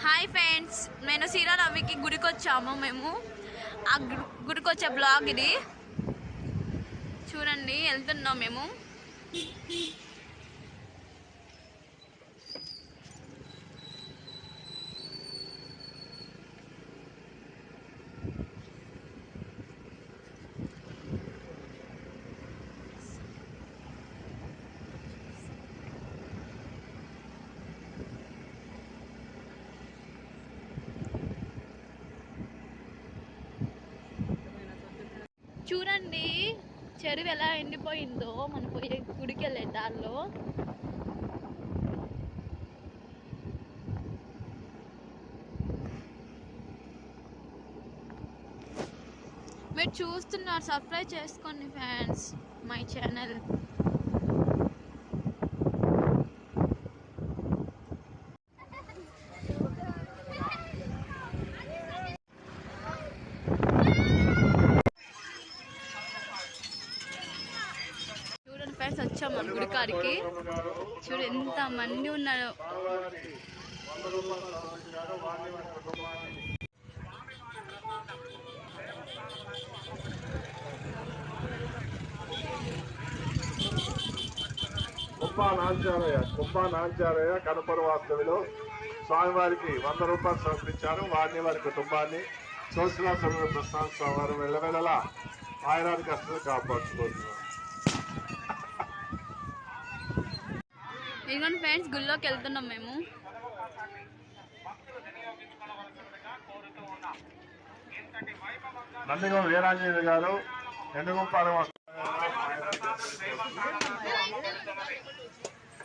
Hi friends, నేను శ్రీరామనవమికి గుడికి వచ్చాము. మేము ఆ గుడికి వచ్చే బ్లాగ్ ఇది చూడండి. వెళ్తున్నాం మేము. చూడండి చెరువు ఎలా ఎండిపోయిందో మనం పోయే గుడికి వెళ్ళే దారిలో. మీరు చూస్తున్నారు, సబ్స్క్రైబ్ చేసుకోండి ఫ్రెండ్స్ మై ఛానల్. చూడండి ఫ్రెండ్స్, వచ్చాము మన గుడి కాడికి. చూడు ఎంత మంది ఉన్నారు. కుంభా నాంచారయ్య కనపడు వాస్తవులు స్వామివారికి 100 రూపాయలు సమర్పించారు. వారిని వారి కుటుంబాన్ని సోశలా సమయ ప్రసాద్ స్వామివారు వెళ్ళవేళలా ఆయనానికి అసలు కాపాడుకోవచ్చు. ఇదిగోండి ఫ్రెండ్స్, గుళ్ళోకి వెళ్తున్నాం మేము. నందిగం వీరాంజనేయులు గారు ఎండుగుంపాలెం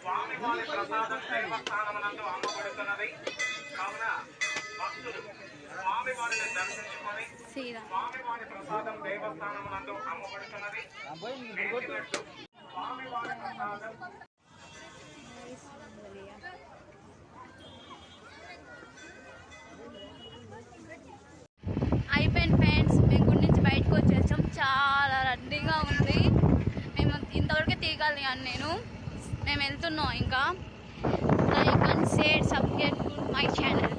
స్వామివారి ప్రసాదం దేవస్థానమునందు అమ్మబడుతున్నది కావున భక్తులు స్వామివారిని దర్శించుకొని స్వామివారి ప్రసాదం దేవస్థానమునందు అమ్మబడుతున్నది. స్వామివారి ప్రసాదం అయిపోయింది ఫ్రెండ్స్, మేము గుడి నుంచి బయటకు వచ్చేసాం. చాలా రద్దీగా ఉంది. మేము ఇంతవరకే తీయగలి అని మేము వెళ్తున్నాం. ఇంకా like and share, subscribe to my channel.